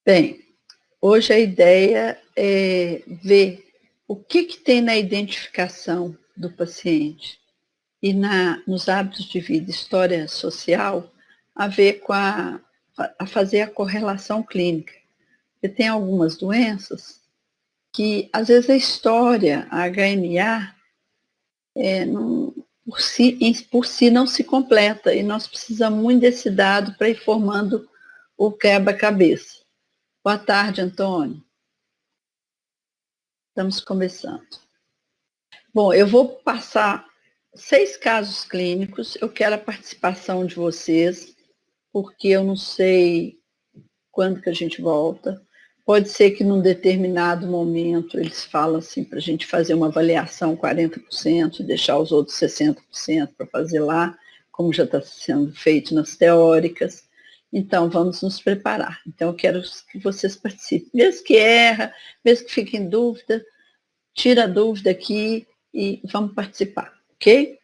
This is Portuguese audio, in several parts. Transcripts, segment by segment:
Bem, hoje a ideia é ver o que tem na identificação do paciente e nos hábitos de vida, história social, a ver com a fazer a correlação clínica. Porque tem algumas doenças que, às vezes, a história, a HMA, não, por si não se completa, e nós precisamos muito desse dado para ir formando o quebra-cabeça. Boa tarde, Antônio. Estamos começando. Bom, eu vou passar 6 casos clínicos. Eu quero a participação de vocês, porque eu não sei quando que a gente volta. Pode ser que num determinado momento eles falam assim para a gente fazer uma avaliação 40% e deixar os outros 60% para fazer lá, como já está sendo feito nas teóricas. Então, vamos nos preparar. Então, eu quero que vocês participem. Mesmo que erra, mesmo que fique em dúvida, tira a dúvida aqui e vamos participar, ok?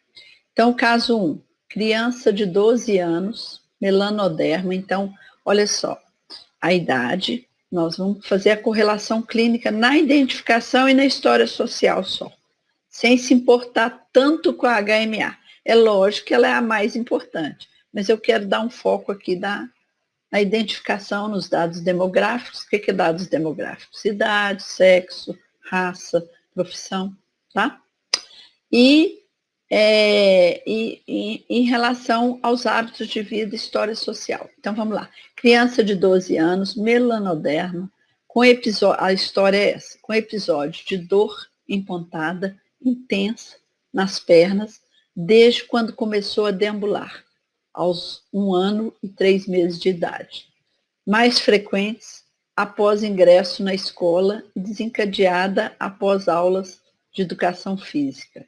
Então, caso 1, criança de 12 anos, melanoderma. Então, olha só, a idade, nós vamos fazer a correlação clínica na identificação e na história social só, sem se importar tanto com a HMA. É lógico que ela é a mais importante, mas eu quero dar um foco aqui na identificação nos dados demográficos. O que é dados demográficos? Idade, sexo, raça, profissão, tá? E em relação aos hábitos de vida e história social. Então, vamos lá. Criança de 12 anos, melanoderma, com episódio, a história é essa, com episódio de dor empontada, intensa, nas pernas, desde quando começou a deambular, aos 1 ano e 3 meses de idade. Mais frequentes após ingresso na escola e desencadeada após aulas de educação física.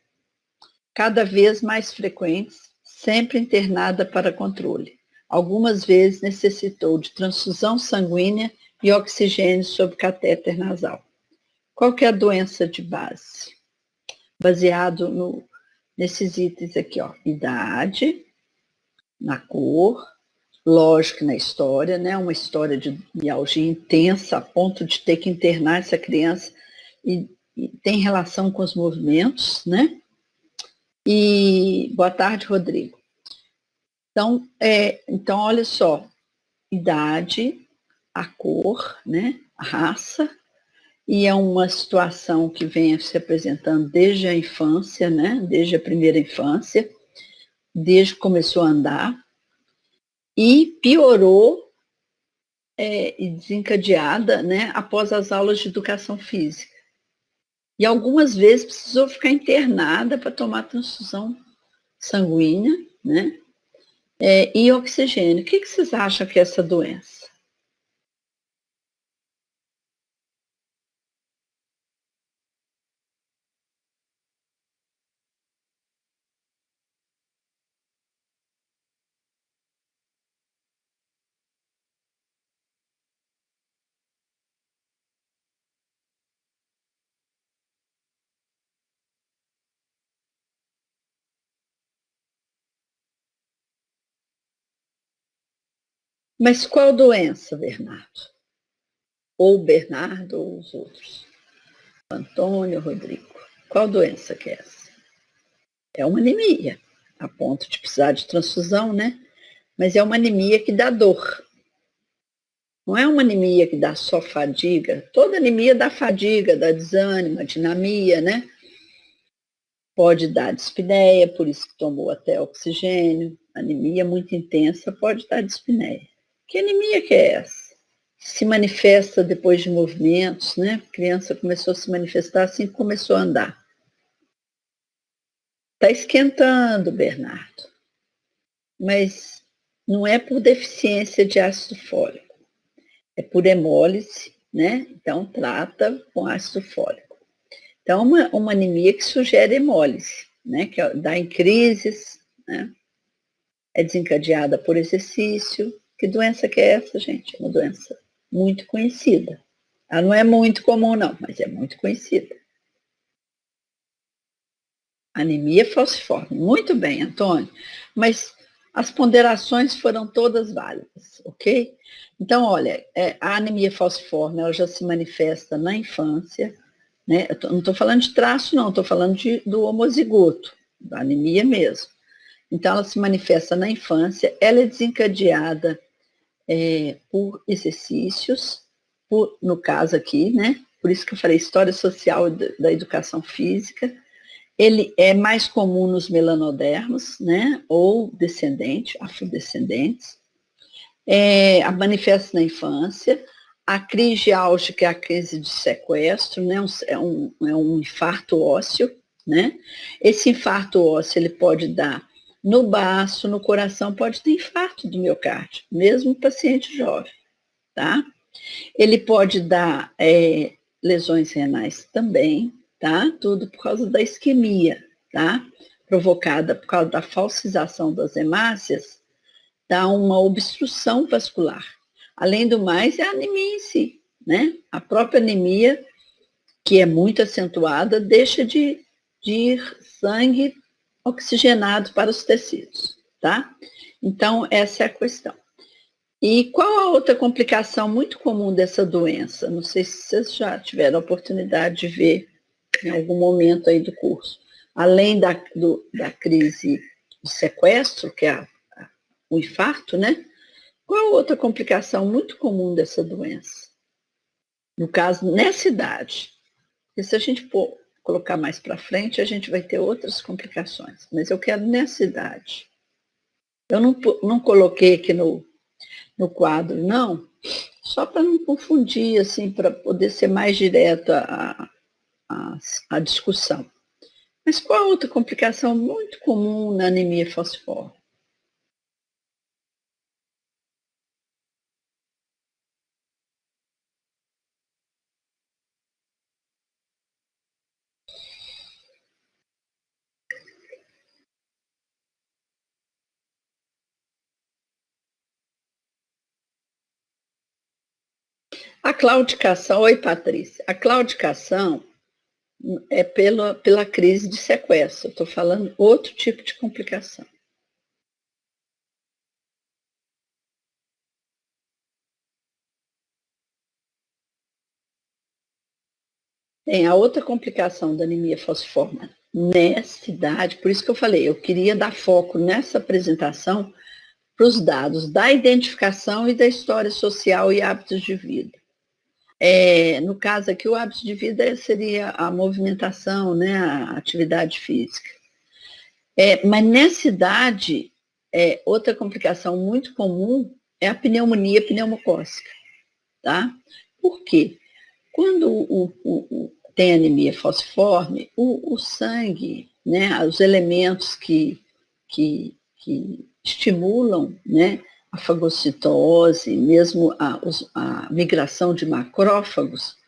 Cada vez mais frequentes, sempre internada para controle. Algumas vezes necessitou de transfusão sanguínea e oxigênio sob catéter nasal. Qual que é a doença de base? Baseado nesses itens aqui, ó, idade, na cor, lógico, na história, né? Uma história de mialgia intensa a ponto de ter que internar essa criança e tem relação com os movimentos, né? E boa tarde, Rodrigo. Então, olha só, idade, a cor, né? A raça, e é uma situação que vem se apresentando desde a infância, né? Desde a primeira infância, desde que começou a andar, e piorou e desencadeada, né, após as aulas de educação física. E algumas vezes precisou ficar internada para tomar transfusão sanguínea, né, e oxigênio. O que vocês acham que é essa doença? Mas qual doença, Bernardo? Ou Bernardo ou os outros? Antônio, Rodrigo. Qual doença que é essa? É uma anemia, a ponto de precisar de transfusão, né? Mas é uma anemia que dá dor. Não é uma anemia que dá só fadiga. Toda anemia dá fadiga, dá desânimo, dinamia, né? Pode dar dispneia, por isso que tomou até oxigênio. Anemia muito intensa pode dar dispneia. Que anemia que é essa? Se manifesta depois de movimentos, né? A criança começou a se manifestar assim que começou a andar. Está esquentando, Bernardo. Mas não é por deficiência de ácido fólico. É por hemólise, né? Então, trata com ácido fólico. Então, uma anemia que sugere hemólise, né? Que dá em crises, né? É desencadeada por exercício. Que doença que é essa, gente? É uma doença muito conhecida. Ela não é muito comum, não, mas é muito conhecida. Anemia falciforme. Muito bem, Antônio. Mas As ponderações foram todas válidas, ok? Então, olha, a anemia falciforme, ela já se manifesta na infância, né? Não estou falando de traço, não, estou falando do homozigoto, da anemia mesmo. Então, ela se manifesta na infância, ela é desencadeada por exercícios, no caso aqui, né? Por isso que eu falei história social da educação física. Ele é mais comum nos melanodermos, né? Ou descendentes, afrodescendentes. Manifesta na infância. A crise álgica é a crise de sequestro, né? É um infarto ósseo, né? Esse infarto ósseo ele pode dar no baço, no coração, pode ter infarto do miocárdio, mesmo paciente jovem, tá? Ele pode dar lesões renais também, tá? Tudo por causa da isquemia, tá? Provocada por causa da falcização das hemácias, dá uma obstrução vascular. Além do mais, é a anemia em si, né? A própria anemia, que é muito acentuada, deixa de ir sangue oxigenado para os tecidos, tá? Então, essa é a questão. E qual a outra complicação muito comum dessa doença? Não sei se vocês já tiveram a oportunidade de ver em algum momento aí do curso. Além da crise de sequestro, que é o infarto, né? Qual a outra complicação muito comum dessa doença? No caso, nessa idade. E se a gente colocar mais para frente, a gente vai ter outras complicações. Mas eu quero nessa idade. Eu não coloquei aqui no quadro, não, só para não confundir, assim, para poder ser mais direto a discussão. Mas qual a outra complicação muito comum na anemia falciforme? A claudicação, oi Patrícia, a claudicação é pela crise de sequestro, estou falando outro tipo de complicação. Tem a outra complicação da anemia falciforme nessa idade, por isso que eu falei, eu queria dar foco nessa apresentação para os dados da identificação e da história social e hábitos de vida. No caso aqui, o hábito de vida seria a movimentação, né, a atividade física. Mas nessa idade, outra complicação muito comum é a pneumonia pneumocócica, tá? Por quê? Quando tem anemia falciforme, o sangue, né, os elementos que estimulam, né, a fagocitose, mesmo a migração de macrófagos,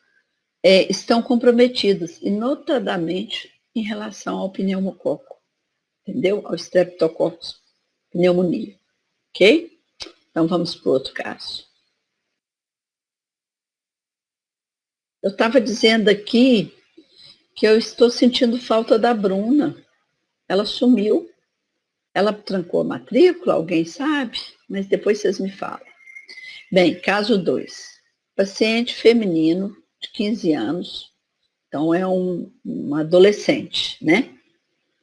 estão comprometidos, e notadamente em relação ao pneumococo, entendeu? Ao Streptococcus pneumonia, ok? Então vamos para o outro caso. Eu estava dizendo aqui que eu estou sentindo falta da Bruna. Ela sumiu, ela trancou a matrícula, alguém sabe? Mas depois vocês me falam. Bem, caso 2. Paciente feminino de 15 anos, então é um adolescente, né?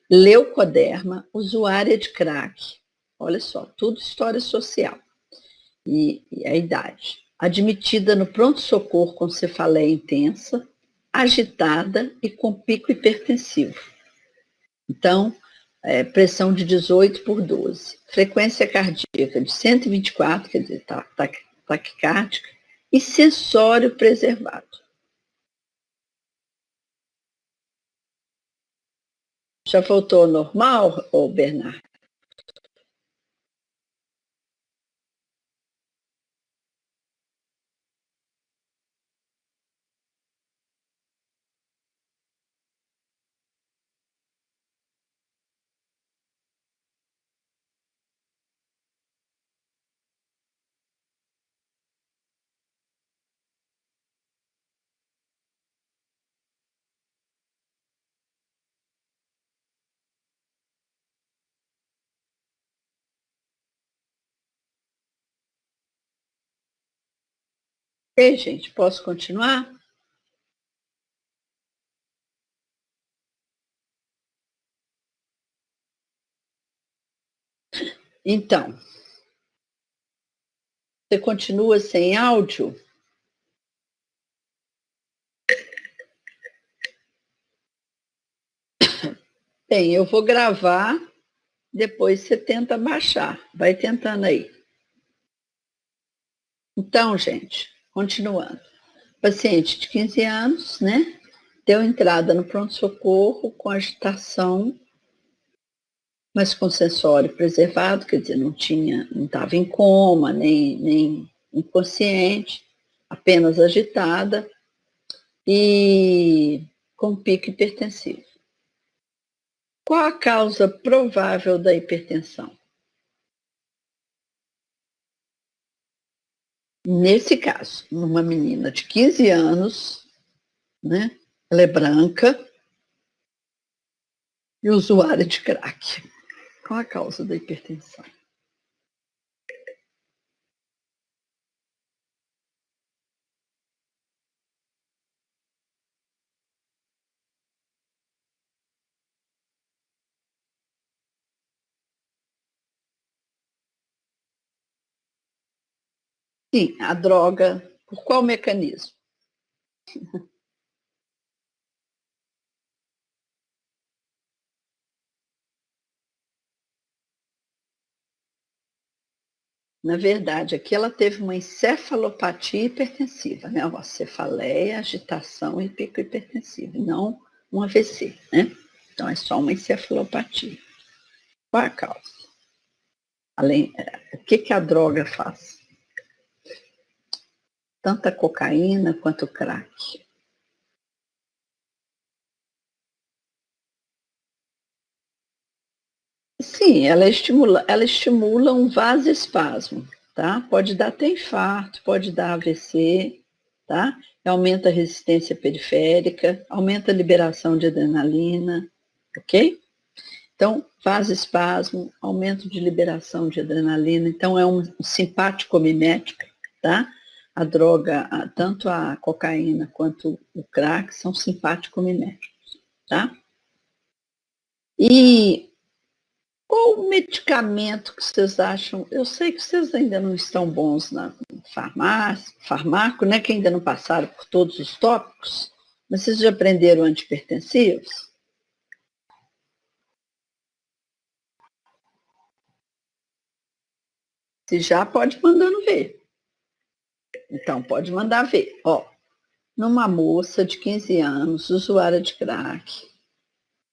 Leucoderma, usuária de crack. Olha só, tudo história social e a idade. Admitida no pronto-socorro com cefaleia intensa, agitada e com pico hipertensivo. Então, pressão de 18 por 12. Frequência cardíaca de 124, quer dizer, taquicárdica, e sensório preservado. Já voltou ao normal, Bernardo? Ok, gente, posso continuar? Então, você continua sem áudio? Bem, eu vou gravar, depois você tenta baixar. Vai tentando aí. Então, gente, continuando. Paciente de 15 anos, né? Deu entrada no pronto-socorro com agitação, mas com sensório preservado, quer dizer, não estava em coma, nem inconsciente, apenas agitada e com pico hipertensivo. Qual a causa provável da hipertensão? Nesse caso, numa menina de 15 anos, né? Ela é branca e usuária de crack. Qual a causa da hipertensão? Sim, a droga, por qual mecanismo? Na verdade, aqui ela teve uma encefalopatia hipertensiva, né? Uma cefaleia, agitação e pico hipertensivo, não um AVC, né? Então é só uma encefalopatia. Qual a causa? O que a droga faz? Tanto a cocaína quanto o crack. Sim, ela estimula um vasoespasmo, tá? Pode dar até infarto, pode dar AVC, tá? Aumenta a resistência periférica, aumenta a liberação de adrenalina, ok? Então, vasoespasmo, aumento de liberação de adrenalina, então é um simpático mimético, tá? A droga, tanto a cocaína quanto o crack são simpático miméticos, tá? E qual o medicamento que vocês acham? Eu sei que vocês ainda não estão bons na farmácia, farmaco, né? Que ainda não passaram por todos os tópicos, mas vocês já aprenderam antipertensivos? Se já, pode mandando ver. Então, pode mandar ver. Ó, numa moça de 15 anos, usuária de crack,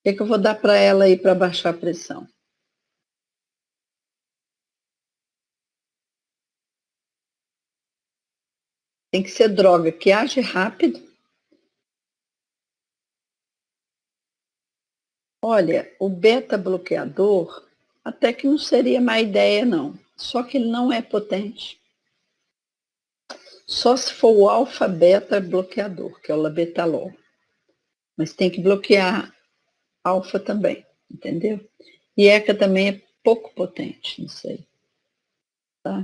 o que eu vou dar para ela aí para baixar a pressão? Tem que ser droga que age rápido. Olha, o beta-bloqueador até que não seria má ideia, não. Só que ele não é potente. Só se for o alfa-beta-bloqueador, que é o labetalol. Mas tem que bloquear alfa também, entendeu? E ECA também é pouco potente, não sei. Tá?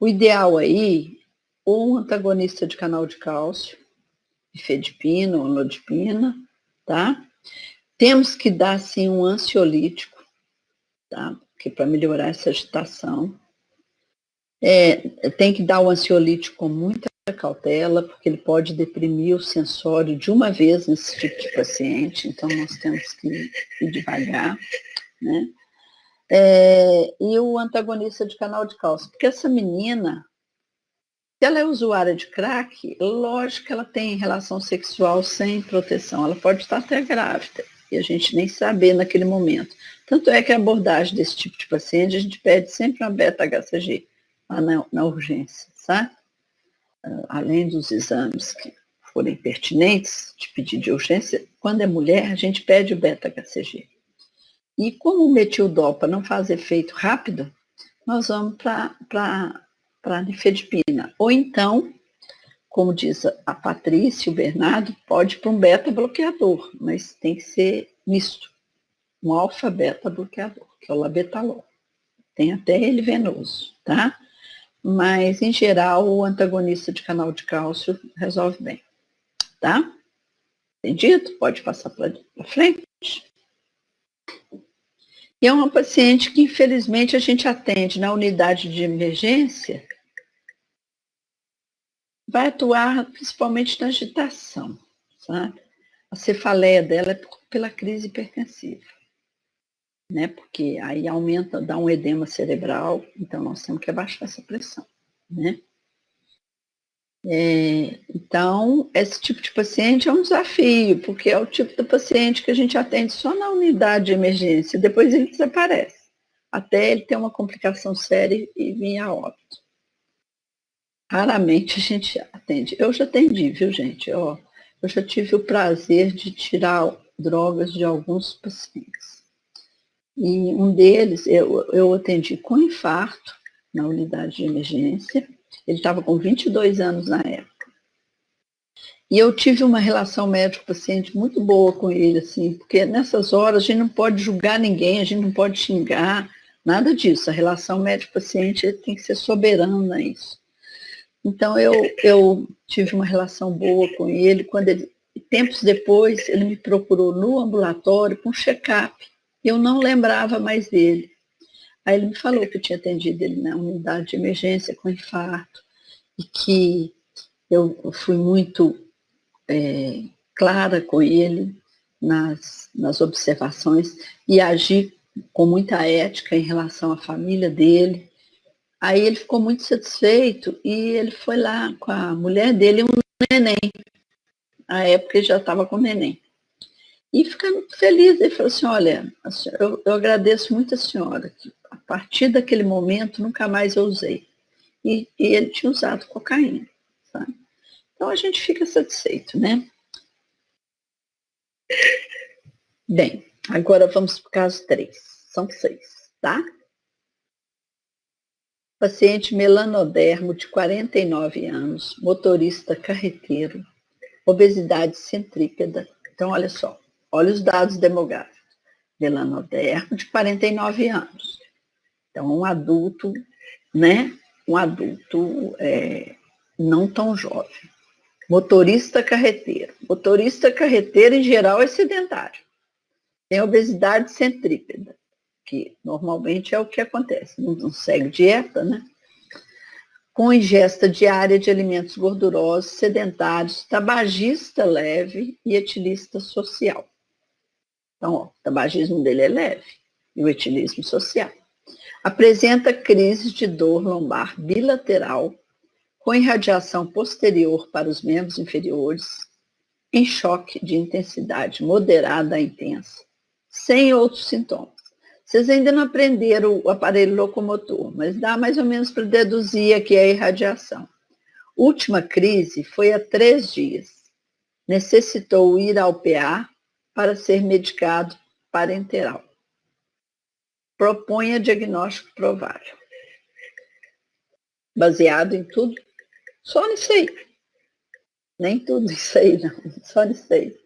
O ideal aí, ou um antagonista de canal de cálcio, ifedipina ou nodipina, tá? Temos que dar, sim, um ansiolítico, tá? Porque para melhorar essa agitação. Tem que dar o ansiolítico com muita cautela, porque ele pode deprimir o sensório de uma vez nesse tipo de paciente, então nós temos que ir devagar, né? E o antagonista de canal de cálcio, porque essa menina, se ela é usuária de crack, lógico que ela tem relação sexual sem proteção, ela pode estar até grávida, e a gente nem saber naquele momento. Tanto é que a abordagem desse tipo de paciente, a gente pede sempre uma beta-HCG lá na urgência, sabe? Além dos exames que forem pertinentes, de pedido de urgência, quando é mulher, a gente pede o beta-HCG. E como o metildopa não faz efeito rápido, nós vamos para a nifedipina. Ou então, como diz a Patrícia, o Bernardo, pode ir para um beta-bloqueador, mas tem que ser misto. Um alfa-beta-bloqueador, que é o labetalol. Tem até ele venoso, tá? mas, em geral, o antagonista de canal de cálcio resolve bem, tá? Entendido? Pode passar para frente. E é uma paciente que, infelizmente, a gente atende na unidade de emergência, vai atuar principalmente na agitação, sabe? A cefaleia dela é pela crise hipertensiva, né? Porque aí aumenta, dá um edema cerebral, então nós temos que abaixar essa pressão, né? Então, esse tipo de paciente é um desafio, porque é o tipo de paciente que a gente atende só na unidade de emergência, depois ele desaparece, até ele ter uma complicação séria e vir a óbito. Raramente a gente atende. Eu já atendi, viu, gente? Eu já tive o prazer de tirar drogas de alguns pacientes. E um deles, eu atendi com infarto na unidade de emergência. Ele estava com 22 anos na época. E eu tive uma relação médico-paciente muito boa com ele, assim, porque nessas horas a gente não pode julgar ninguém, a gente não pode xingar, nada disso. A relação médico-paciente tem que ser soberana nisso. Então, eu tive uma relação boa com ele. Quando ele, tempos depois, ele me procurou no ambulatório com um check-up. Eu não lembrava mais dele. Aí ele me falou que eu tinha atendido ele na unidade de emergência com infarto e que eu fui muito clara com ele nas observações e agi com muita ética em relação à família dele. Aí ele ficou muito satisfeito e ele foi lá com a mulher dele, um neném. Na época ele já estava com neném. E ficando feliz, ele falou assim, olha, eu agradeço muito a senhora, que a partir daquele momento nunca mais eu usei. E ele tinha usado cocaína, sabe? Então a gente fica satisfeito, né? Bem, agora vamos para o caso 3. São 6, tá? Paciente melanodermo de 49 anos, motorista carreteiro, obesidade centrípeda. Então, olha só, olha os dados demográficos. Melanodermo de 49 anos. Então, um adulto, né? Um adulto não tão jovem. Motorista carreteiro. Motorista carreteiro, em geral, é sedentário. Tem obesidade centrípeda, que normalmente é o que acontece. Não segue dieta, né? Com ingesta diária de alimentos gordurosos, sedentários, tabagista leve e etilista social. Então, ó, o tabagismo dele é leve e o etilismo social. Apresenta crises de dor lombar bilateral com irradiação posterior para os membros inferiores, em choque de intensidade moderada a intensa, sem outros sintomas. Vocês ainda não aprenderam o aparelho locomotor, mas dá mais ou menos para deduzir aqui a irradiação. Última crise foi há 3 dias. Necessitou ir ao PA para ser medicado parenteral. Proponha diagnóstico provável. Baseado em tudo, só nisso aí. Nem tudo isso aí, não. Só nisso aí.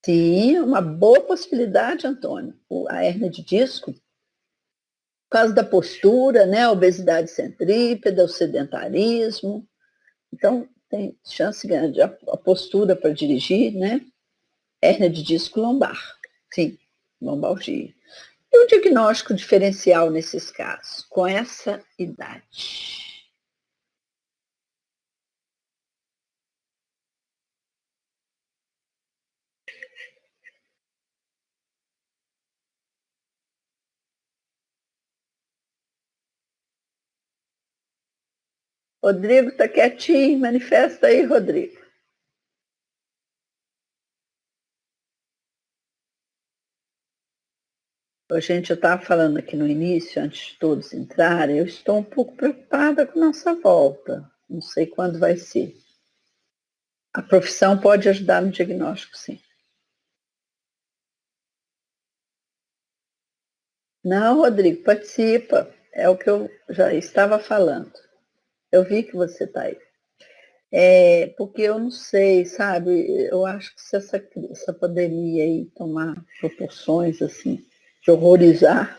Sim, uma boa possibilidade, Antônio. A hérnia de disco, por causa da postura, né? A obesidade centrípeda, o sedentarismo. Então, tem chance grande. A postura para dirigir, né? Hérnia de disco lombar. Sim, lombalgia. E o diagnóstico diferencial nesses casos, com essa idade? Rodrigo está quietinho, manifesta aí, Rodrigo. Gente, eu estava falando aqui no início, antes de todos entrarem, eu estou um pouco preocupada com nossa volta. Não sei quando vai ser. A profissão pode ajudar no diagnóstico, sim. Não, Rodrigo, participa. É o que eu já estava falando. Eu vi que você está aí. Porque eu não sei, sabe? Eu acho que se essa pandemia aí tomar proporções assim, de horrorizar,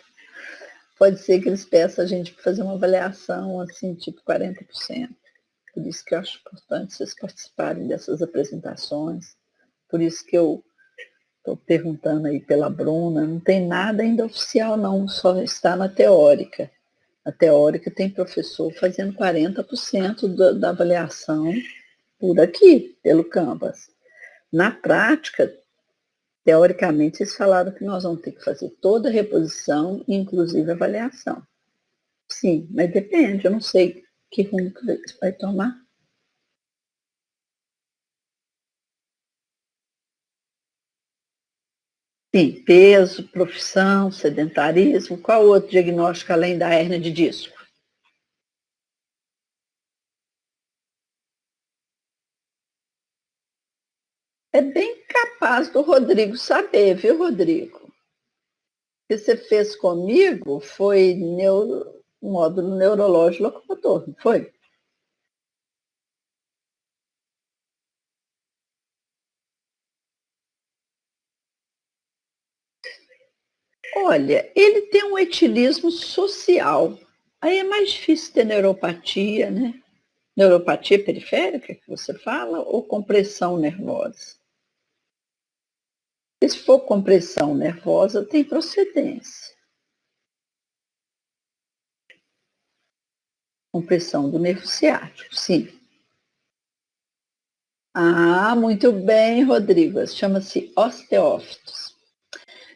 pode ser que eles peçam a gente para fazer uma avaliação, assim, tipo 40%. Por isso que eu acho importante vocês participarem dessas apresentações. Por isso que eu estou perguntando aí pela Bruna. Não tem nada ainda oficial, não, só está na teórica. Na teórica tem professor fazendo 40% da avaliação por aqui, pelo Canvas. Na prática, teoricamente, eles falaram que nós vamos ter que fazer toda a reposição, inclusive avaliação. Sim, mas depende, eu não sei que rumo que você vai tomar. Sim, peso, profissão, sedentarismo. Qual outro diagnóstico além da hérnia de disco? É bem capaz do Rodrigo saber, viu, Rodrigo? O que você fez comigo foi módulo neurológico locomotor, não foi? Olha, ele tem um etilismo social. Aí é mais difícil ter neuropatia, né? Neuropatia periférica, que você fala, ou compressão nervosa? Se for compressão nervosa, tem procedência. Compressão do nervo ciático, sim. Ah, muito bem, Rodrigo. Chama-se osteófitos.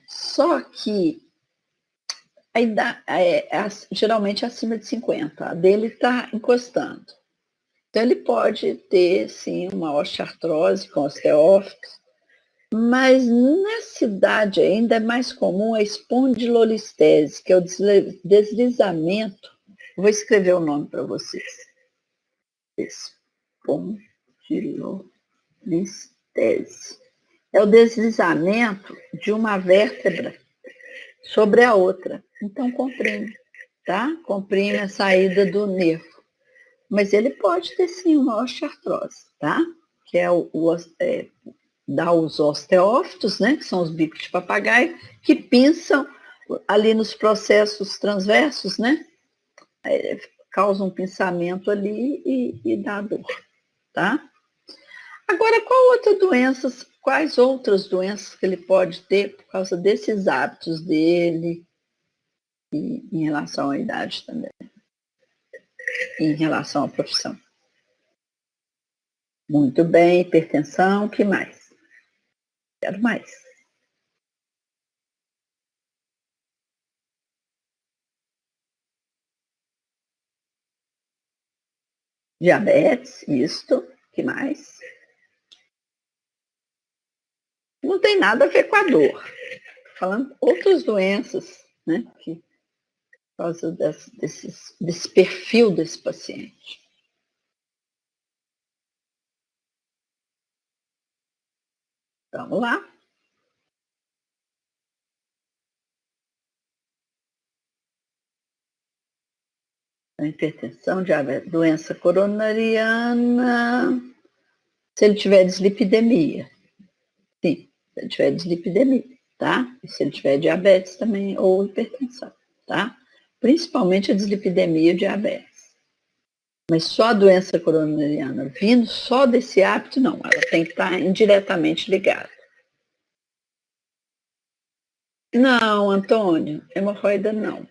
Só que a idade, geralmente acima de 50. A dele está encostando. Então, ele pode ter, sim, uma osteoartrose com osteófitos, mas nessa idade ainda é mais comum a espondilolistese, que é o deslizamento. Vou escrever o nome para vocês. Espondilolistese. É o deslizamento de uma vértebra sobre a outra. Então, comprime, tá? Comprime a saída do nervo. Mas ele pode ter, sim, uma osteoartrose, tá? Que é dá os osteófitos, né? Que são os bicos de papagaio, que pinçam ali nos processos transversos, né? Causa um pinçamento ali e dá dor, tá? Agora, quais outras doenças que ele pode ter por causa desses hábitos dele e em relação à idade também, e em relação à profissão? Muito bem, hipertensão, o que mais? Quero mais. Diabetes, isto, o que mais? Não tem nada a ver com a dor. Falando outras doenças, né? Que, por causa desse perfil desse paciente. Vamos lá. A hipertensão, diabetes, doença coronariana, se ele tiver dislipidemia. Sim, se ele tiver dislipidemia, tá? E se ele tiver diabetes também, ou hipertensão, tá? Principalmente a dislipidemia e diabetes. Mas só a doença coronariana vindo só desse hábito, não. Ela tem que estar indiretamente ligada. Não, Antônio, hemorroida não.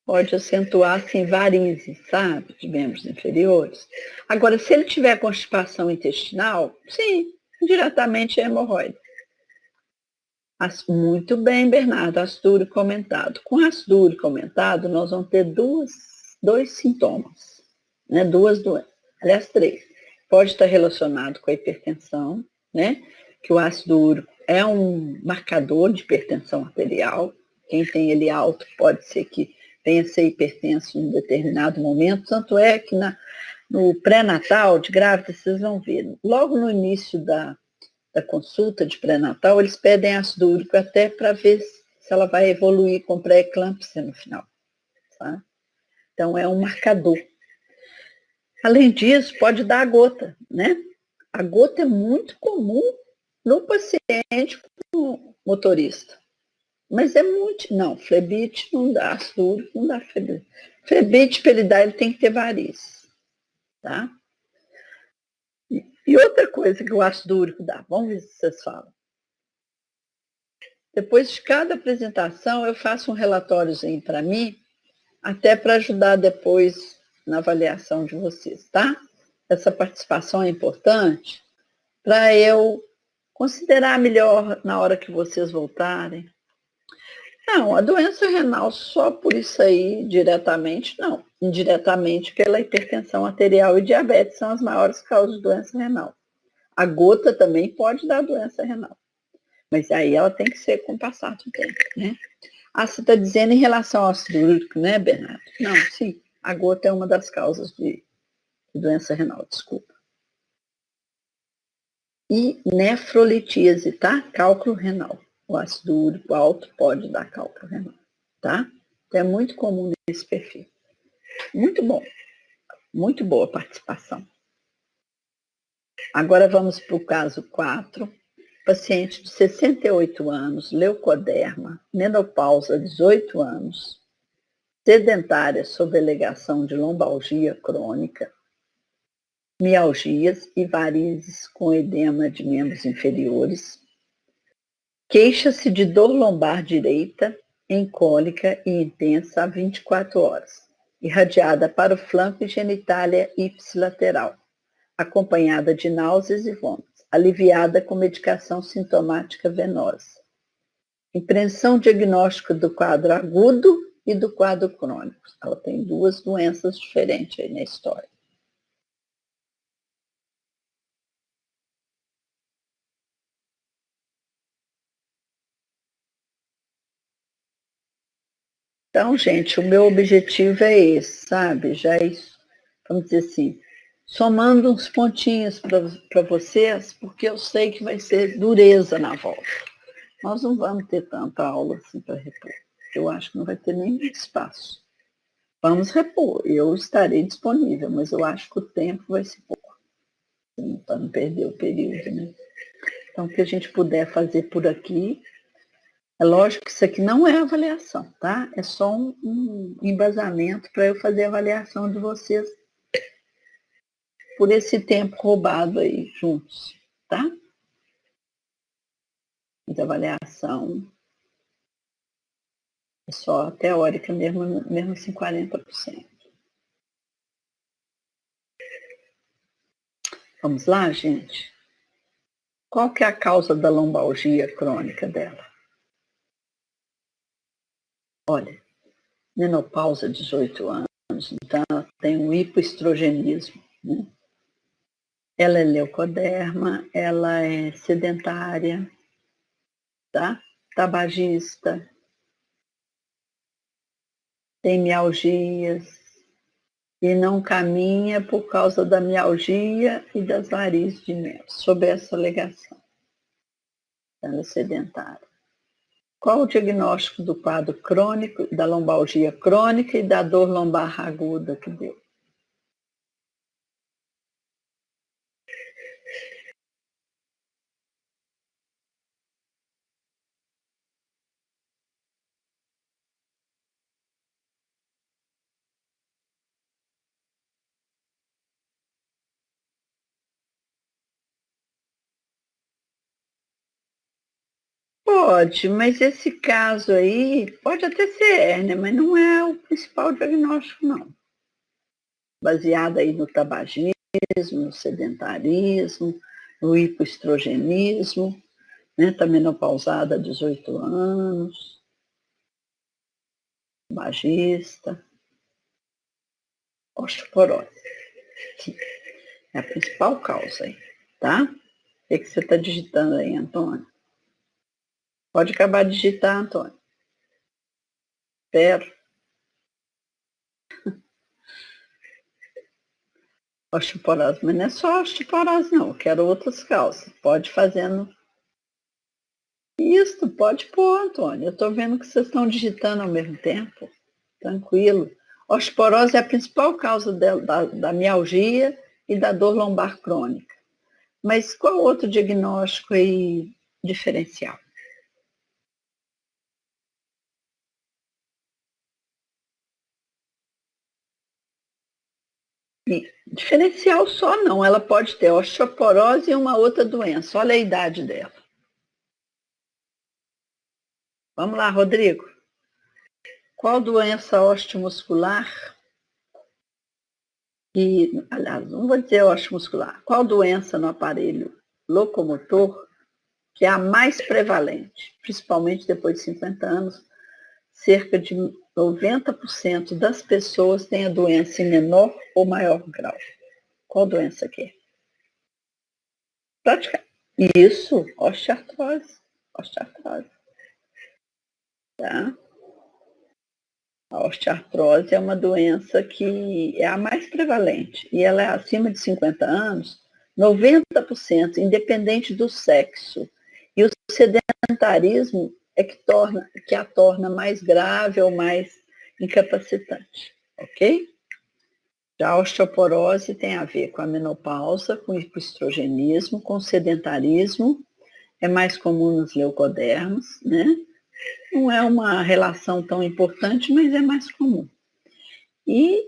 Pode acentuar, assim, varizes, sabe? De membros inferiores. Agora, se ele tiver constipação intestinal, sim, diretamente é hemorroida. Muito bem, Bernardo, ácido úrico aumentado. Com ácido úrico aumentado, nós vamos ter dois sintomas, né? Duas doenças, aliás, três. Pode estar relacionado com a hipertensão, né? Que o ácido úrico é um marcador de hipertensão arterial. Quem tem ele alto pode ser que venha a ser hipertenso em um determinado momento. Tanto é que no pré-natal de grávida, vocês vão ver, logo no início da consulta de pré-natal, eles pedem ácido úrico até para ver se ela vai evoluir com pré-eclâmpsia no final. Tá? Então, é um marcador. Além disso, pode dar a gota, né? A gota é muito comum no paciente com motorista. Mas é muito... Não, flebite não dá, ácido úrico não dá flebite. Flebite, para ele dar, ele tem que ter varizes, tá? E outra coisa que o ácido úrico dá, vamos ver se vocês falam. Depois de cada apresentação, eu faço um relatóriozinho para mim, até para ajudar depois na avaliação de vocês, tá? Essa participação é importante para eu considerar melhor na hora que vocês voltarem. Não, a doença renal só por isso aí, diretamente, não. Indiretamente, pela hipertensão arterial e diabetes são as maiores causas de doença renal. A gota também pode dar doença renal, mas aí ela tem que ser com o passar do tempo, né? Ah, você está dizendo em relação ao ácido úrico, né, Bernardo? Não, sim, a gota é uma das causas de doença renal, desculpa. E nefrolitíase, tá? Cálculo renal. O ácido úrico alto pode dar cálculo renal, tá? Então é muito comum nesse perfil. Muito bom. Muito boa participação. Agora vamos para o caso 4. Paciente de 68 anos, leucoderma, menopausa, 18 anos, sedentária sob alegação de lombalgia crônica, mialgias e varizes com edema de membros inferiores. Queixa-se de dor lombar direita em cólica e intensa há 24 horas, irradiada para o flanco e genitália ipsilateral, acompanhada de náuseas e vômitos, aliviada com medicação sintomática venosa. Impressão diagnóstica do quadro agudo e do quadro crônico. Ela tem duas doenças diferentes aí na história. Então, gente, o meu objetivo é esse, sabe? Já é isso, vamos dizer assim, somando uns pontinhos para vocês, porque eu sei que vai ser dureza na volta. Nós não vamos ter tanta aula assim para repor. Eu acho que não vai ter nem espaço. Vamos repor, eu estarei disponível, mas eu acho que o tempo vai ser pouco, para não perder o período, né? Então, o que a gente puder fazer por aqui, é lógico que isso aqui não é avaliação, tá? É só um embasamento para eu fazer a avaliação de vocês por esse tempo roubado aí juntos, tá? Mas a avaliação é só teórica mesmo assim 40%. Vamos lá, gente? Qual que é a causa da lombalgia crônica dela? Olha, menopausa, 18 anos, então ela tem um hipoestrogenismo, né? Ela é leucoderma, ela é sedentária, tá? Tabagista, tem mialgias e não caminha por causa da mialgia e das varizes de membros, sob essa alegação. Ela é sedentária. Qual o diagnóstico do quadro crônico, da lombalgia crônica e da dor lombar aguda que deu? Pode, mas esse caso aí pode até ser hérnia, mas não é o principal diagnóstico, não. Baseado aí no tabagismo, no sedentarismo, no hipoestrogenismo, né? Está menopausada há 18 anos, tabagista, osteoporose. É a principal causa aí, tá? O que você está digitando aí, Antônio? Pode acabar de digitar, Antônio. Espero. Osteoporose, mas não é só osteoporose, não. Eu quero outras causas. Pode fazendo. Isso, pode pôr, Antônio. Eu estou vendo que vocês estão digitando ao mesmo tempo. Tranquilo. Osteoporose é a principal causa da mialgia e da dor lombar crônica. Mas qual outro diagnóstico aí diferencial? E diferencial só não, ela pode ter osteoporose e uma outra doença. Olha a idade dela. Vamos lá, Rodrigo. Qual doença osteomuscular? Aliás, não vou dizer osteomuscular. Qual doença no aparelho locomotor que é a mais prevalente, principalmente depois de 50 anos? Cerca de 90% das pessoas têm a doença em menor ou maior grau. Qual doença que é? Praticamente. Isso, osteoartrose. Osteoartrose. Tá? A osteoartrose é uma doença que é a mais prevalente e ela é acima de 50 anos, 90%, independente do sexo. E o sedentarismo é que a torna mais grave ou mais incapacitante, ok? Já a osteoporose tem a ver com a menopausa, com o estrogenismo, com o sedentarismo, é mais comum nos leucodermos, né? Não é uma relação tão importante, mas é mais comum. E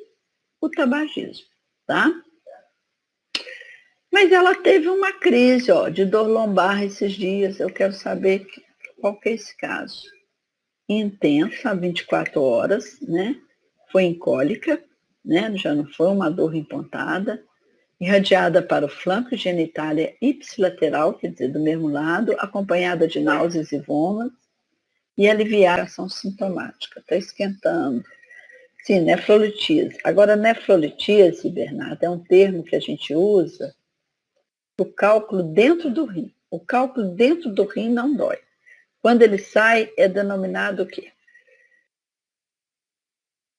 o tabagismo, tá? Mas ela teve uma crise, ó, de dor lombar esses dias. Eu quero saber qual que é esse caso. Intensa, 24 horas, né? Foi em cólica, né? Já não foi uma dor empontada. Irradiada para o flanco genitália ipsilateral, quer dizer, do mesmo lado, acompanhada de náuseas e vômitos, e aliviar a ação sintomática. Está esquentando. Sim, nefrolitíase. Agora, nefrolitíase, Bernardo, é um termo que a gente usa para o cálculo dentro do rim. O cálculo dentro do rim não dói. Quando ele sai, é denominado o quê?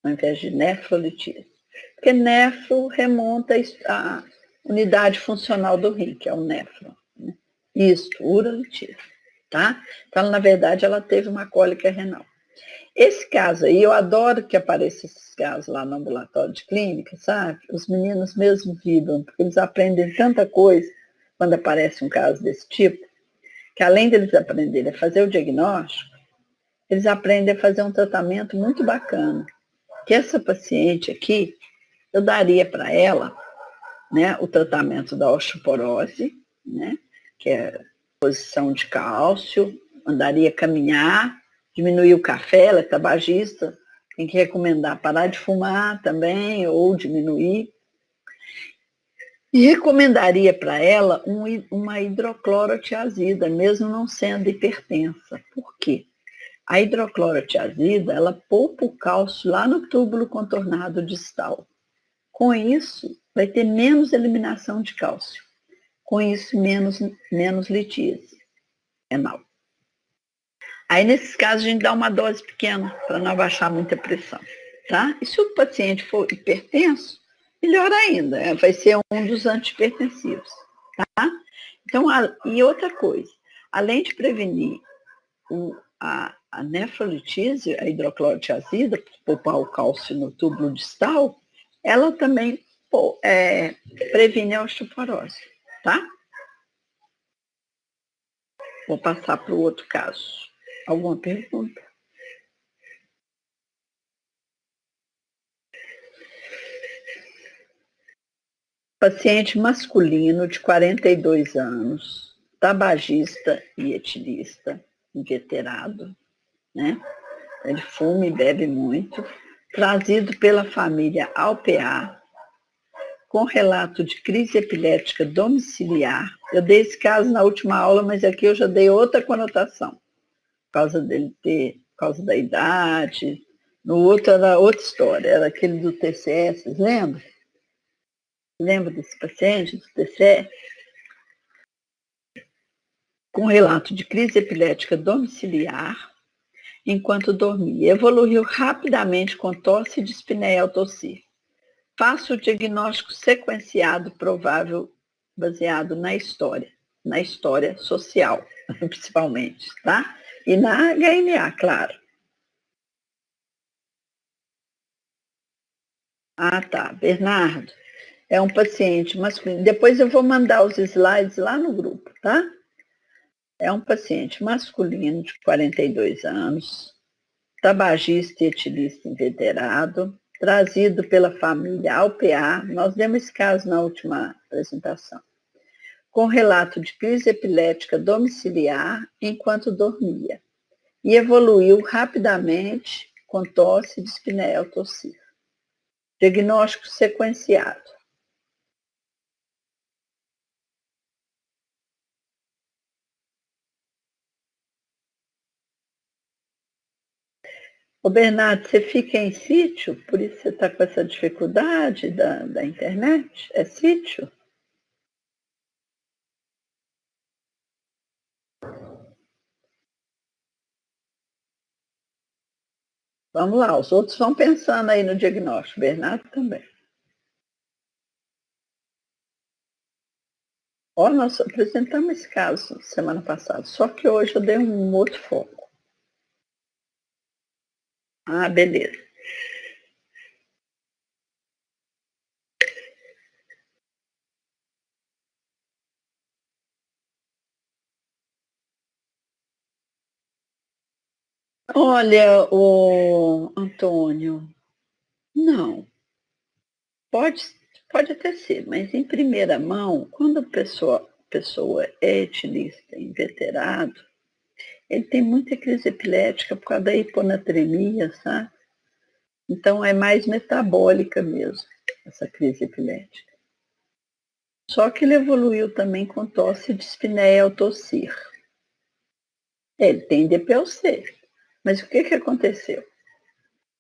Ao invés de nefrolitíase. Porque nefro remonta à unidade funcional do rim, que é o néfron. Né? Isso, urolitíase. Tá? Então, na verdade, ela teve uma cólica renal. Esse caso aí, eu adoro que apareça esses casos lá no ambulatório de clínica, sabe? Os meninos mesmo vibram, porque eles aprendem tanta coisa quando aparece um caso desse tipo, que além deles aprenderem a fazer o diagnóstico, eles aprendem a fazer um tratamento muito bacana. Que essa paciente aqui, eu daria para ela, né, o tratamento da osteoporose, né, que é posição de cálcio, mandaria caminhar, diminuir o café, ela é tabagista, tem que recomendar parar de fumar também, ou diminuir. E recomendaria para ela uma hidroclorotiazida, mesmo não sendo hipertensa. Por quê? A hidroclorotiazida, ela poupa o cálcio lá no túbulo contornado distal. Com isso, vai ter menos eliminação de cálcio. Com isso, menos litíase renal. Aí, nesses casos, a gente dá uma dose pequena para não abaixar muita pressão, tá? E se o paciente for hipertenso, melhor ainda, vai ser um dos antihipertensivos, tá? Então, e outra coisa, além de prevenir a nefrolitise, a hidroclorotiazida, poupar o cálcio no túbulo distal, ela também previne a osteoporose, tá? Vou passar para o outro caso. Alguma pergunta? Paciente masculino de 42 anos, tabagista e etilista, inveterado, né? Ele fuma e bebe muito, trazido pela família Alpear, com relato de crise epilética domiciliar. Eu dei esse caso na última aula, mas aqui eu já dei outra conotação, por causa dele ter, por causa da idade. No outro era outra história, era aquele do TCE, vocês lembram? Lembra desse paciente do TCE? Com relato de crise epilética domiciliar, enquanto dormia. Evoluiu rapidamente com tosse e dispneia ao tossir. Faço o diagnóstico sequenciado provável baseado na história social, principalmente, tá? E na HNA, claro. Ah, tá. Bernardo, é um paciente masculino. Depois eu vou mandar os slides lá no grupo, tá? É um paciente masculino de 42 anos, tabagista e etilista inveterado, trazido pela família ao PA, nós demos esse caso na última apresentação, com relato de crise epilética domiciliar enquanto dormia, e evoluiu rapidamente com tosse e dispneia tossir. Diagnóstico sequenciado. Ô Bernardo, você fica em sítio? Por isso você está com essa dificuldade da internet? É sítio? Vamos lá, os outros vão pensando aí no diagnóstico, Bernardo também. Ó, nós apresentamos esse caso semana passada, só que hoje eu dei um outro foco. Ah, beleza. Olha, o Antônio, não, pode, pode até ser, mas em primeira mão, quando a pessoa é etilista, inveterado, ele tem muita crise epilética por causa da hiponatremia, sabe? Então é mais metabólica mesmo, essa crise epilética. Só que ele evoluiu também com tosse de dispneia ao tossir. Ele tem DPLC, mas o que aconteceu?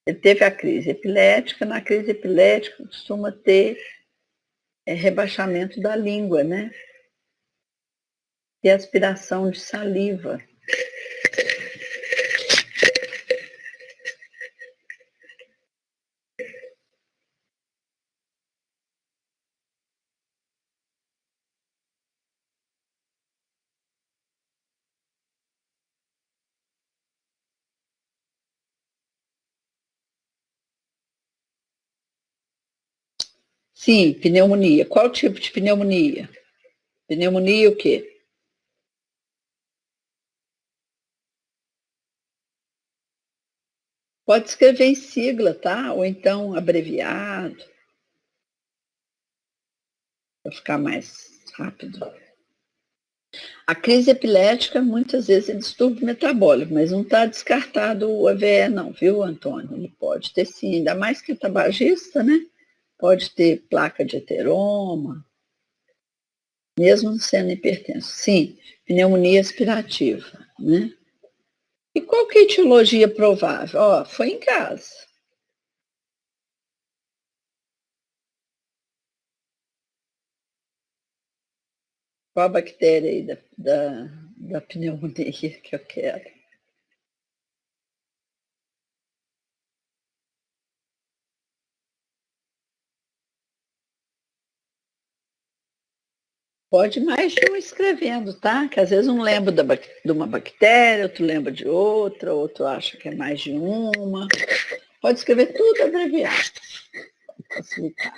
Ele teve a crise epilética, na crise epilética costuma ter rebaixamento da língua, né? E aspiração de saliva. Sim, pneumonia. Qual tipo de pneumonia? Pneumonia o quê? Pode escrever em sigla, tá? Ou então abreviado, para ficar mais rápido. A crise epilética, muitas vezes, é distúrbio metabólico, mas não está descartado o AVE, não, viu, Antônio? Ele pode ter sim, ainda mais que é tabagista, né? Pode ter placa de ateroma, mesmo não sendo hipertenso. Sim, pneumonia aspirativa, né? E qual que é a etiologia provável? Ó, foi em casa. Qual a bactéria aí da pneumonia que eu quero? Pode mais de um escrevendo, tá? Que às vezes um lembra de uma bactéria, outro lembra de outra, outro acha que é mais de uma. Pode escrever tudo abreviado, para facilitar.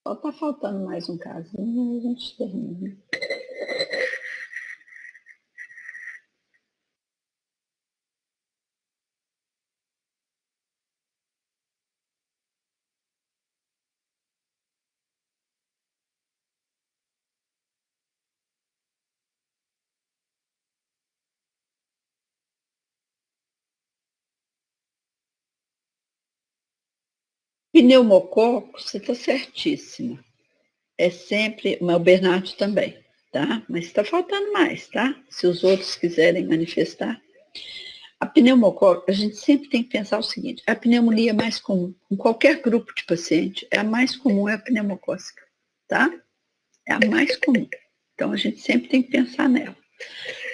Só está faltando mais um casinho e a gente termina. Pneumococo, você está certíssimo. É sempre, o Bernardo também, tá? Mas está faltando mais, tá? Se os outros quiserem manifestar. A pneumococo, a gente sempre tem que pensar o seguinte, a pneumonia mais comum, em qualquer grupo de paciente, é a mais comum, é a pneumocócica, tá? É a mais comum. Então, a gente sempre tem que pensar nela.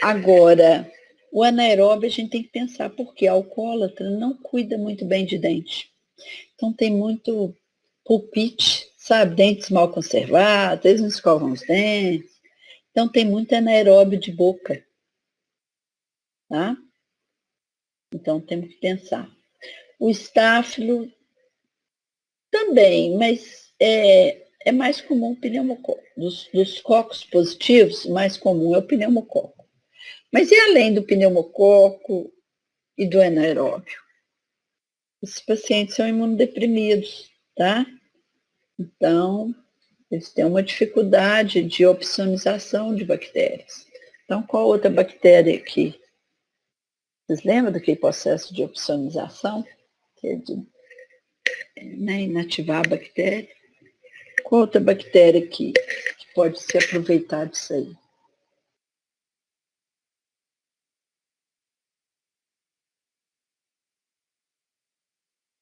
Agora, o anaeróbio a gente tem que pensar, porque a alcoólatra não cuida muito bem de dente. Então, tem muito pulpite, sabe? Dentes mal conservados, eles não escovam os dentes. Então, tem muito anaeróbio de boca, tá? Então, temos que pensar. O estáfilo também, mas é mais comum o pneumococo. Dos cocos positivos, o mais comum é o pneumococo. Mas e além do pneumococo e do anaeróbio. Esses pacientes são imunodeprimidos, tá? Então, eles têm uma dificuldade de opsonização de bactérias. Então, qual outra bactéria aqui? Vocês lembram daquele processo de opsonização? Que é de inativar a bactéria? Qual outra bactéria aqui que pode se aproveitar disso aí?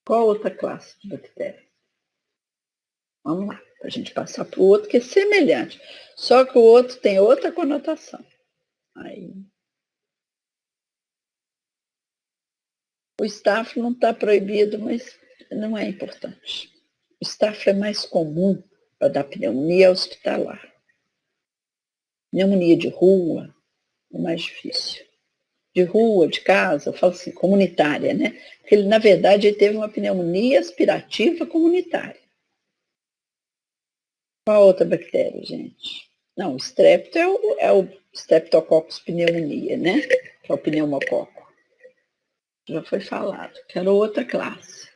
Qual outra classe de bactéria? Vamos lá, para a gente passar para o outro que é semelhante. Só que o outro tem outra conotação. Aí. O estafilo não está proibido, mas não é importante. O estafilo é mais comum para dar pneumonia hospitalar. Pneumonia de rua é mais difícil. De rua, de casa, eu falo assim, comunitária, né? Porque ele, na verdade, ele teve uma pneumonia aspirativa comunitária. Qual outra bactéria, gente? Não, o strepto é o Streptococcus pneumonia, né? Que é o pneumococo. Já foi falado, que era outra classe.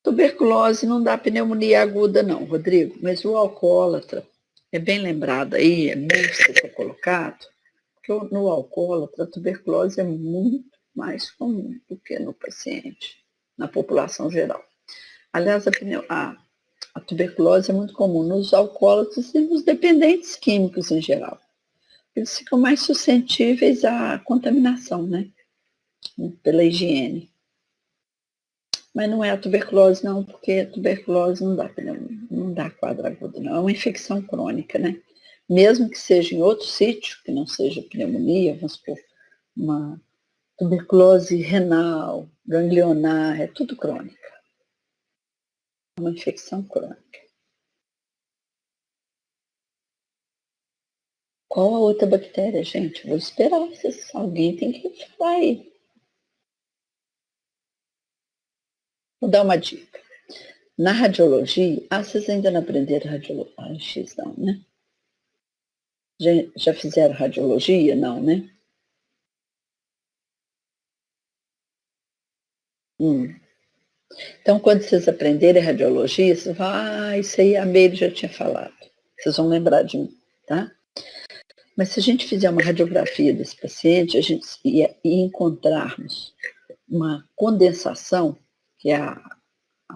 Tuberculose não dá pneumonia aguda, não, Rodrigo, mas o alcoólatra, é bem lembrado aí, é bom você ter colocado, porque no alcoólatra a tuberculose é muito mais comum do que no paciente, na população geral. Aliás, a tuberculose é muito comum nos alcoólatras e nos dependentes químicos em geral. Eles ficam mais suscetíveis à contaminação, né? Pela higiene. Mas não é a tuberculose, não, porque a tuberculose não dá quadro agudo, não. É uma infecção crônica, né? Mesmo que seja em outro sítio, que não seja pneumonia, vamos supor, uma tuberculose renal, ganglionar, é tudo crônica. É uma infecção crônica. Qual a outra bactéria, gente? Vou esperar vocês. Alguém tem que falar aí. Vou dar uma dica. Na radiologia, vocês ainda não aprenderam radiologia, não, né? Já fizeram radiologia? Não, né? Então, quando vocês aprenderem radiologia, vocês vão falar, isso aí a Meire já tinha falado. Vocês vão lembrar de mim, tá? Mas se a gente fizer uma radiografia desse paciente, e encontrarmos uma condensação, que é a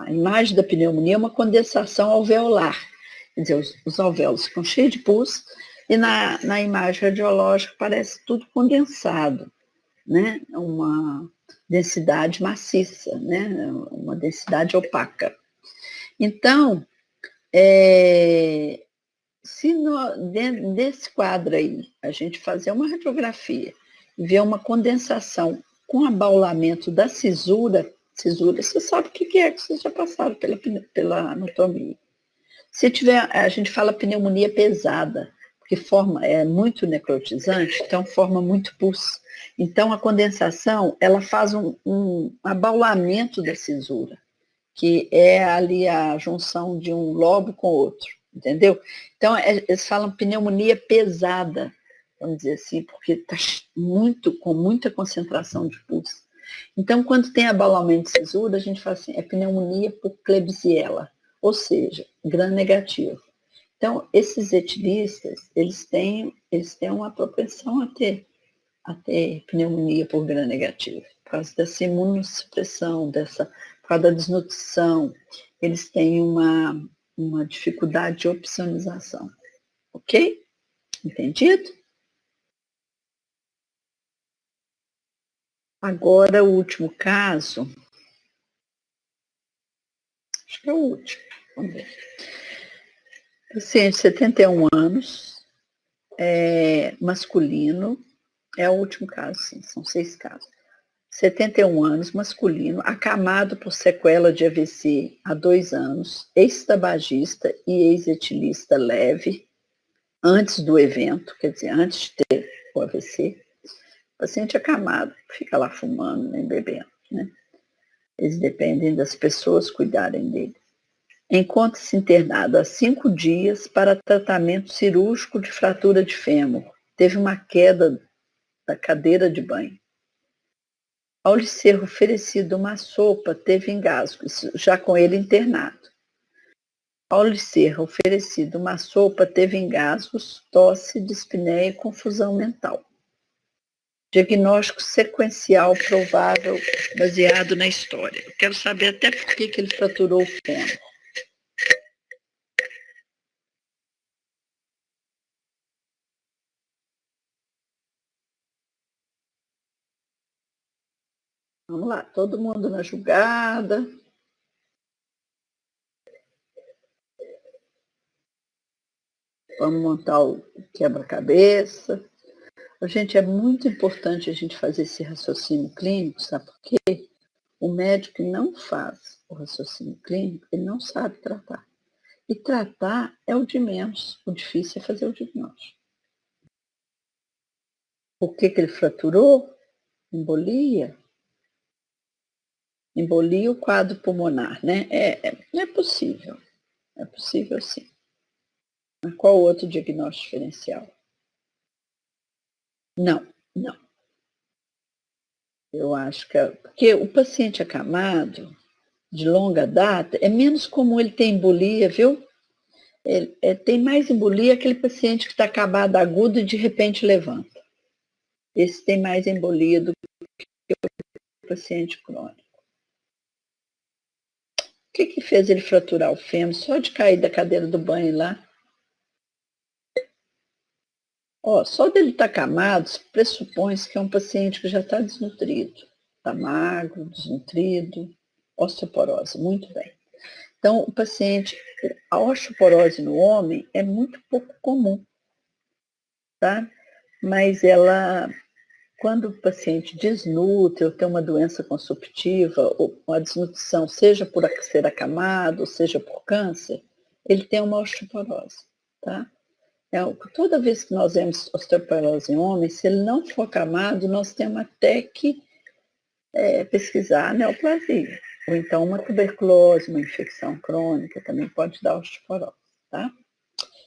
imagem da pneumonia é uma condensação alveolar. Quer dizer, os alvéolos ficam cheios de pus e na imagem radiológica parece tudo condensado, né? Uma densidade maciça, né? Uma densidade opaca. Então, se dentro desse quadro aí a gente fazer uma radiografia e ver uma condensação com abaulamento da cisura, você sabe o que é que vocês já passaram pela anatomia. Se tiver, a gente fala pneumonia pesada, porque é muito necrotizante, então forma muito pus. Então a condensação, ela faz um abaulamento da cisura, que é ali a junção de um lobo com outro, entendeu? Então eles falam pneumonia pesada, vamos dizer assim, porque está com muita concentração de pus. Então, quando tem abaulamento de cisura, a gente fala assim, é pneumonia por Klebsiella, ou seja, gram-negativo. Então, esses etilistas, eles têm uma propensão a ter pneumonia por gram-negativo, por causa dessa imunossupressão, por causa da desnutrição, eles têm uma dificuldade de opsonização. Ok? Entendido? Agora, o último caso, acho que é o último, vamos ver. Paciente, 71 anos, masculino, é o último caso, sim, são 6 casos. 71 anos, masculino, acamado por sequela de AVC há 2 anos, ex-tabagista e ex-etilista leve, antes do evento, quer dizer, antes de ter o AVC. O paciente acamado, fica lá fumando, nem bebendo, né? Eles dependem das pessoas cuidarem dele. Encontra-se internado há 5 dias para tratamento cirúrgico de fratura de fêmur. Teve uma queda da cadeira de banho. Ao lhe ser oferecido uma sopa, teve engasgo, já com ele internado. Ao lhe ser oferecido uma sopa, teve engasgos, tosse, dispneia e confusão mental. Diagnóstico sequencial provável baseado na história. Eu quero saber até por que ele fraturou o fêmur. Vamos lá, todo mundo na julgada. Vamos montar o quebra-cabeça. Gente, é muito importante a gente fazer esse raciocínio clínico, sabe por quê? O médico que não faz o raciocínio clínico, ele não sabe tratar. E tratar é o de menos, o difícil é fazer o diagnóstico. Por que ele fraturou? Embolia? Embolia o quadro pulmonar, né? Não é possível. É possível sim. Mas qual outro diagnóstico diferencial? Não, não. Eu acho que porque o paciente acamado, de longa data, é menos comum ele ter embolia, viu? Tem mais embolia aquele paciente que está acamado agudo e de repente levanta. Esse tem mais embolia do que o paciente crônico. O que fez ele fraturar o fêmur só de cair da cadeira do banho lá? Só dele estar acamado, pressupõe-se que é um paciente que já está desnutrido. Está magro, desnutrido, osteoporose, muito bem. Então, o paciente, a osteoporose no homem é muito pouco comum, tá? Mas quando o paciente desnutre ou tem uma doença consumptiva, ou uma desnutrição, seja por ser acamado, ou seja por câncer, ele tem uma osteoporose, tá? Toda vez que nós vemos osteoporose em homem, se ele não for acamado, nós temos até que pesquisar a neoplasia. Ou então uma tuberculose, uma infecção crônica, também pode dar osteoporose, tá?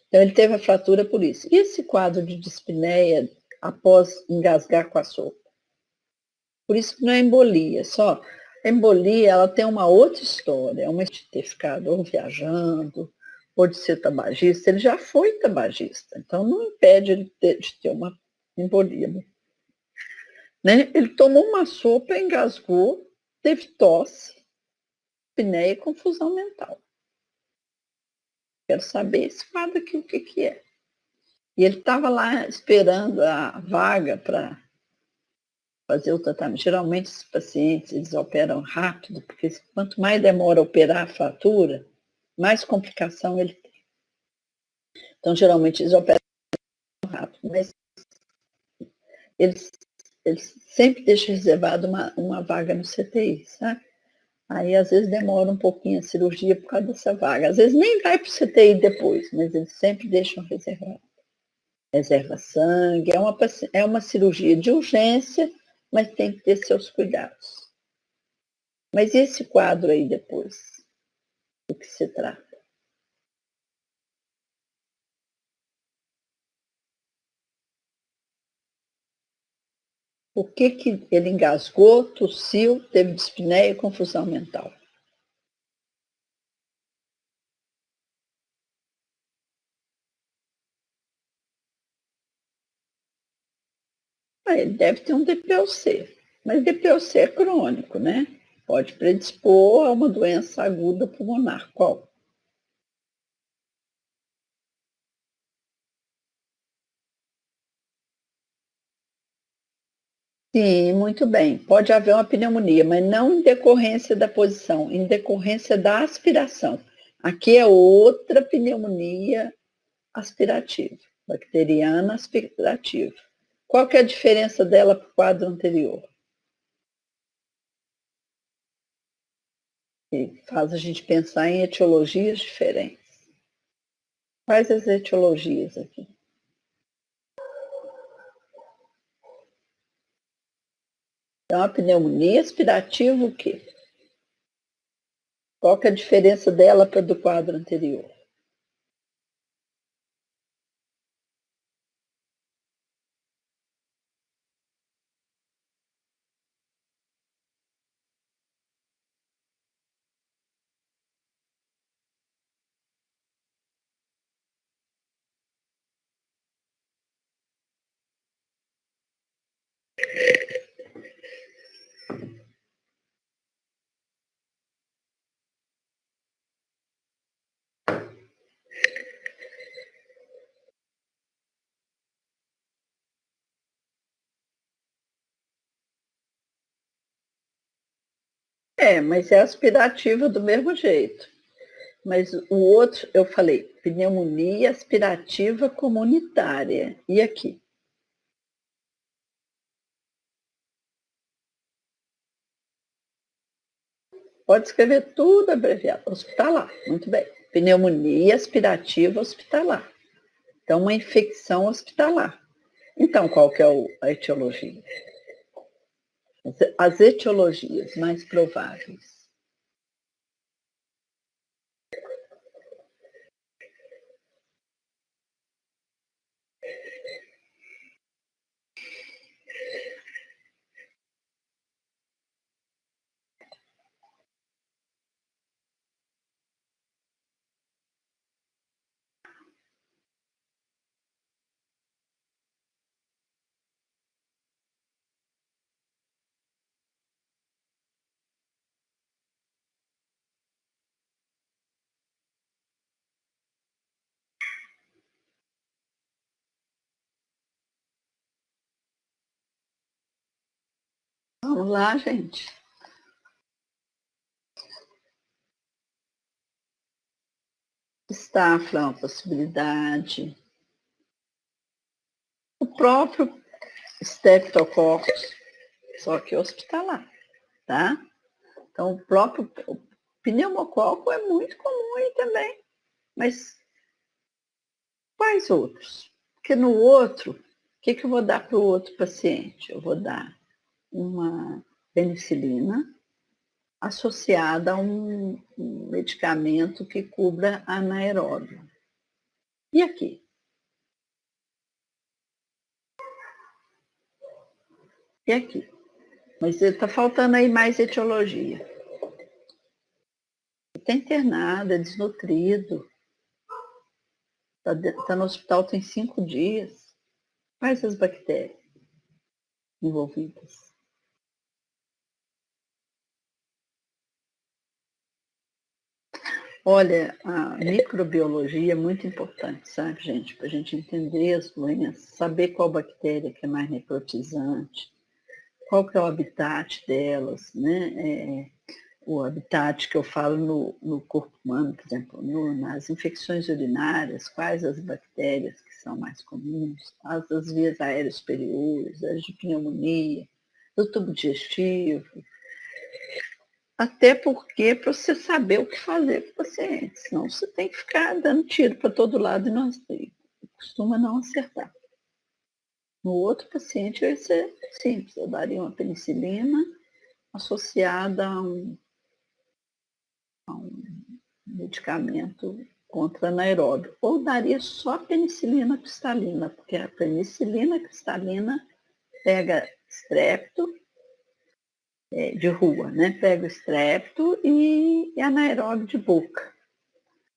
Então ele teve a fratura por isso. E esse quadro de dispneia após engasgar com a sopa? Por isso que não é embolia, só. A embolia, ela tem uma outra história, é uma de ter ficado ou viajando, ou de ser tabagista. Ele já foi tabagista, então não impede ele de ter uma embolia. Né? Ele tomou uma sopa, engasgou, teve tosse, apneia e confusão mental. Quero saber esse quadro aqui, o que é. E ele estava lá esperando a vaga para fazer o tratamento. Geralmente, esses pacientes, eles operam rápido, porque quanto mais demora a operar a fratura, mais complicação ele tem. Então, geralmente, eles operam rápido, mas eles sempre deixam reservado uma vaga no CTI, sabe? Aí, às vezes, demora um pouquinho a cirurgia por causa dessa vaga. Às vezes, nem vai para o CTI depois, mas eles sempre deixam reservado. Reserva sangue, é uma cirurgia de urgência, mas tem que ter seus cuidados. Mas e esse quadro aí depois? Do que se trata? Por que ele engasgou, tossiu, teve dispneia e confusão mental? Ele deve ter um DPOC, mas DPOC é crônico, né? Pode predispor a uma doença aguda pulmonar. Qual? Sim, muito bem. Pode haver uma pneumonia, mas não em decorrência da posição, em decorrência da aspiração. Aqui é outra pneumonia aspirativa, bacteriana aspirativa. Qual que é a diferença dela para o quadro anterior? Que faz a gente pensar em etiologias diferentes. Quais as etiologias aqui? Então, a pneumonia aspirativa, o quê? Qual que é a diferença dela para do quadro anterior? Mas é aspirativa do mesmo jeito. Mas o outro, eu falei, pneumonia aspirativa comunitária. E aqui? Pode escrever tudo abreviado. Hospitalar, muito bem. Pneumonia aspirativa hospitalar. Então, uma infecção hospitalar. Então, qual que é a etiologia? As etiologias mais prováveis. Vamos lá, gente. Staphylo é uma possibilidade. O próprio Streptococcus, só que hospitalar, tá? Então, o próprio pneumococo é muito comum aí também. Mas quais outros? Porque no outro, o que eu vou dar para o outro paciente? Eu vou dar uma penicilina associada a um medicamento que cubra anaeróbio. E aqui? E aqui? Mas está faltando aí mais etiologia. Está internado, é desnutrido. Está no hospital tem 5 dias. Quais as bactérias envolvidas? Olha, a microbiologia é muito importante, sabe, gente? Para a gente entender as doenças, saber qual bactéria que é mais necrotizante, qual que é o habitat delas, né? O habitat que eu falo no corpo humano, por exemplo, nas infecções urinárias, quais as bactérias que são mais comuns, as das vias aéreas superiores, as de pneumonia, do tubo digestivo, até porque para você saber o que fazer com o paciente, senão você tem que ficar dando tiro para todo lado e costuma não acertar. No outro paciente vai ser simples, eu daria uma penicilina associada a um medicamento contra anaeróbio, ou daria só penicilina cristalina, porque a penicilina cristalina pega estrepto, de rua, né? Pega o estrepto e anaeróbio de boca.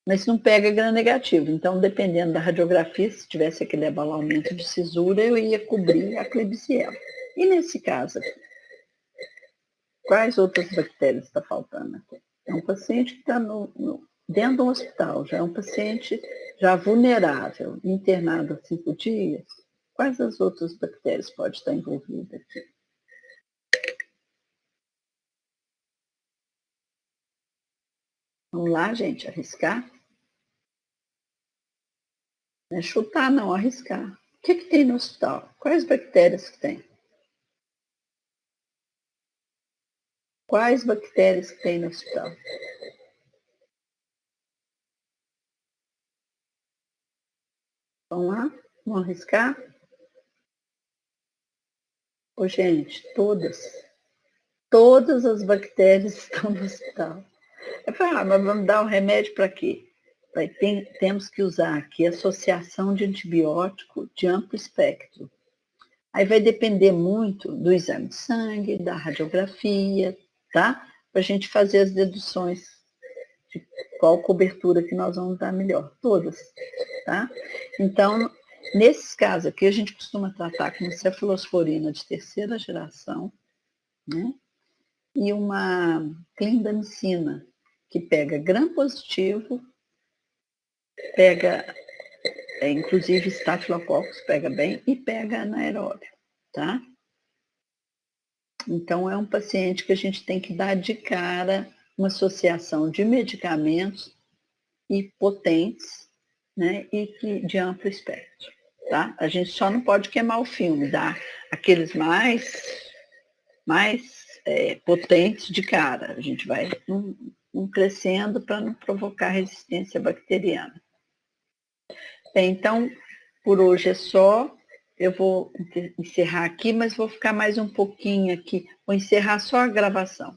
Mas não pega gram-negativo. Então, dependendo da radiografia, se tivesse aquele abalamento de cisura, eu ia cobrir a Klebsiella. E nesse caso aqui, quais outras bactérias está faltando aqui? É um paciente que está dentro de um hospital, já é um paciente já vulnerável, internado há 5 dias. Quais as outras bactérias podem estar envolvidas aqui? Vamos lá, gente, arriscar? Não é chutar, não, arriscar. O que tem no hospital? Quais bactérias que tem? Quais bactérias que tem no hospital? Vamos lá? Vamos arriscar? Ô, gente, todas as bactérias estão no hospital. Eu falei, mas vamos dar um remédio para quê? Temos que usar aqui associação de antibiótico de amplo espectro. Aí vai depender muito do exame de sangue, da radiografia, tá? Para a gente fazer as deduções de qual cobertura que nós vamos dar melhor. Todas, tá? Então, nesses casos aqui, a gente costuma tratar com cefalosporina de terceira geração, né? E uma clindamicina, que pega gram positivo, pega, inclusive estafilococcus, pega bem, e pega anaeróbio, tá? Então, é um paciente que a gente tem que dar de cara uma associação de medicamentos e potentes, né, e de amplo espectro, tá? A gente só não pode queimar o filme, dar aqueles mais potentes de cara. A gente vai crescendo para não provocar resistência bacteriana. Então, por hoje é só. Eu vou encerrar aqui, mas vou ficar mais um pouquinho aqui. Vou encerrar só a gravação.